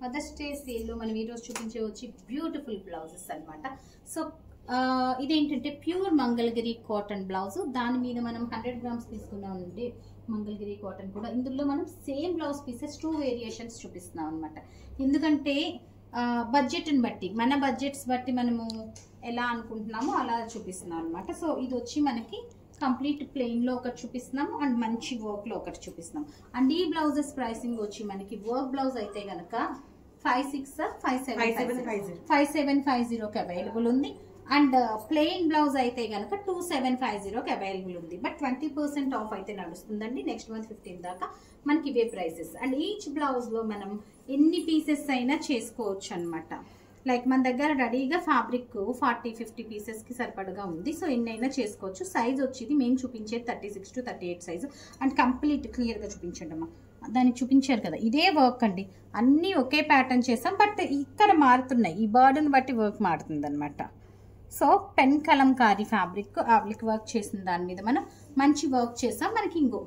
Mothers day సేల్లో మనం ఈరోజు చూపించే వచ్చి బ్యూటిఫుల్ బ్లౌజెస్ అనమాట. సో ఇదేంటంటే ప్యూర్ మంగళగిరి కాటన్ బ్లౌజ్. దాని మీద మనం 100 గ్రామ్స్ తీసుకున్నామంటే మంగళగిరి కాటన్ కూడా. ఇందులో మనం సేమ్ బ్లౌజ్ పీసెస్ 2 వేరియేషన్స్ చూపిస్తున్నాం అనమాట. ఎందుకంటే బడ్జెట్ని బట్టి, మన బడ్జెట్స్ బట్టి మనము ఎలా అనుకుంటున్నామో అలా చూపిస్తున్నాం అనమాట. సో ఇది వచ్చి మనకి కంప్లీట్ ప్లెయిన్లో ఒకటి చూపిస్తున్నాము అండ్ మంచి వర్క్లో ఒకటి చూపిస్తున్నాం. అండ్ ఈ బ్లౌజెస్ ప్రైసింగ్ వచ్చి మనకి వర్క్ బ్లౌజ్ అయితే కనుక 5750కి అవైలబుల్ ఉంది. అండ్ ప్లెయిన్ బ్లౌజ్ అయితే కనుక 2750కి అవైలబుల్ ఉంది. బట్ 20% ఆఫ్ అయితే నడుస్తుందండి. నెక్స్ట్ మంత్ 15 దాకా మనకి ఇవే ప్రైసెస్. అండ్ ఈచ్ బ్లౌజ్లో మనం ఎన్ని పీసెస్ అయినా చేసుకోవచ్చు అనమాట. లైక్ మన దగ్గర రెడీగా ఫ్యాబ్రిక్ 40-50 పీసెస్కి సరిపడగా ఉంది. సో ఎన్నైనా చేసుకోవచ్చు. సైజ్ వచ్చేది మేము చూపించేది 36 to 38 సైజు. అండ్ కంప్లీట్ క్లియర్గా చూపించండి అమ్మా. దానికి చూపించారు కదా, ఇదే వర్క్ అండి. అన్నీ ఒకే ప్యాటర్న్ చేసాం, బట్ ఇక్కడ మారుతున్నాయి. ఈ బర్డ్ని బట్టి వర్క్ మారుతుంది అనమాట. So pen Kalamkari fabric oblique work చేసిన దాని మీద మనం మంచి వర్క్ చేసాం. మనకి ఇంకో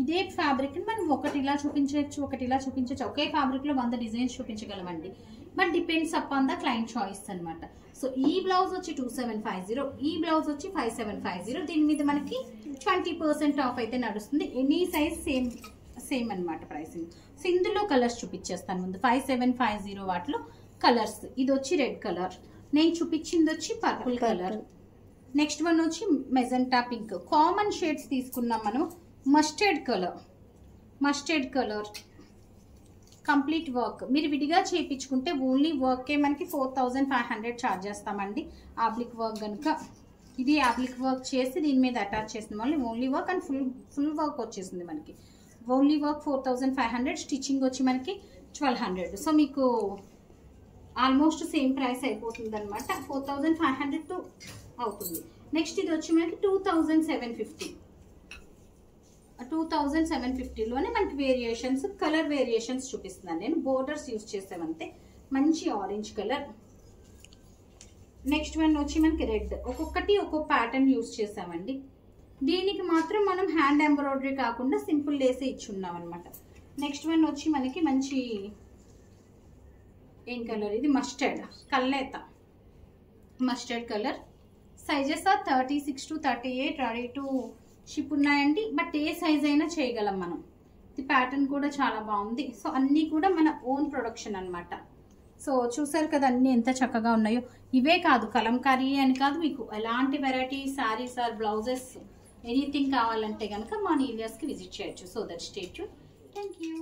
ఇదే ఫ్యాబ్రిక్ని మనం ఒకటి ఇలా చూపించవచ్చు, ఒకటి ఇలా చూపించవచ్చు. ఒకే ఫ్యాబ్రిక్లో 100 డిజైన్స్ చూపించగలమండి. But depends upon the client choice అనమాట. సో ఈ బ్లౌజ్ వచ్చి 2750, ఈ బ్లౌజ్ వచ్చి 5750. దీని మీద మనకి 20% ఆఫ్ అయితే నడుస్తుంది. ఎనీ సైజ్ సేమ్ అనమాట ప్రైసింగ్. సో ఇందులో కలర్స్ చూపించేస్తాను ముందు. 5750 వాటిలో కలర్స్. ఇది వచ్చి రెడ్ కలర్, నేను చూపించింది వచ్చి పర్పుల్ కలర్, నెక్స్ట్ వన్ వచ్చి మెజెంటా పింక్. కామన్ షేడ్స్ తీసుకున్నాం మనం. Mustard colour complete work. మీరు విడిగా చేయించుకుంటే ఓన్లీ వర్కే మనకి 4500 ఛార్జ్ చేస్తామండి. ఆబ్లిక్ వర్క్ కనుక ఇది ఆబ్లిక్ వర్క్ చేసి దీని మీద అటాచ్ చేసిన వాళ్ళు only work and full work వచ్చేసింది మనకి. ఓన్లీ వర్క్ 4500, స్టిచ్చింగ్ వచ్చి మనకి 1200. సో మీకు ఆల్మోస్ట్ సేమ్ ప్రైస్ అయిపోతుంది అనమాట. 4500 అవుతుంది. నెక్స్ట్ ఇది వచ్చి మనకి 2750లోనే మనకి వేరియేషన్స్, కలర్ వేరియేషన్స్ చూపిస్తున్నాను నేను. బోర్డర్స్ యూజ్ చేసామంతే. మంచి ఆరెంజ్ కలర్. నెక్స్ట్ వన్ వచ్చి మనకి రెడ్. ఒక్కొక్కటి ఒక్కొక్క ప్యాటర్న్ యూజ్ చేసామండి. దీనికి మాత్రం మనం హ్యాండ్ ఎంబ్రాయిడరీ కాకుండా సింపుల్ లేసే ఇచ్చున్నాం అనమాట. నెక్స్ట్ వన్ వచ్చి మనకి మంచి ఏం కలర్ ఇది, మస్టర్డ్ కల్లేత mustard colour. Sizes 36 to 38 ready to ship ఉన్నాయండి. బట్ ఏ సైజ్ అయినా చేయగలం మనం. ఇది ప్యాటర్న్ కూడా చాలా బాగుంది. సో అన్నీ కూడా మన ఓన్ ప్రొడక్షన్ అనమాట. సో చూసారు కదా అన్నీ ఎంత చక్కగా ఉన్నాయో. ఇవే కాదు, కలంకారీ అని కాదు, మీకు ఎలాంటి variety saris or blouses anything కావాలంటే కనుక మా నీలియాస్కి విజిట్ చేయొచ్చు. So that stay tune. Thank you.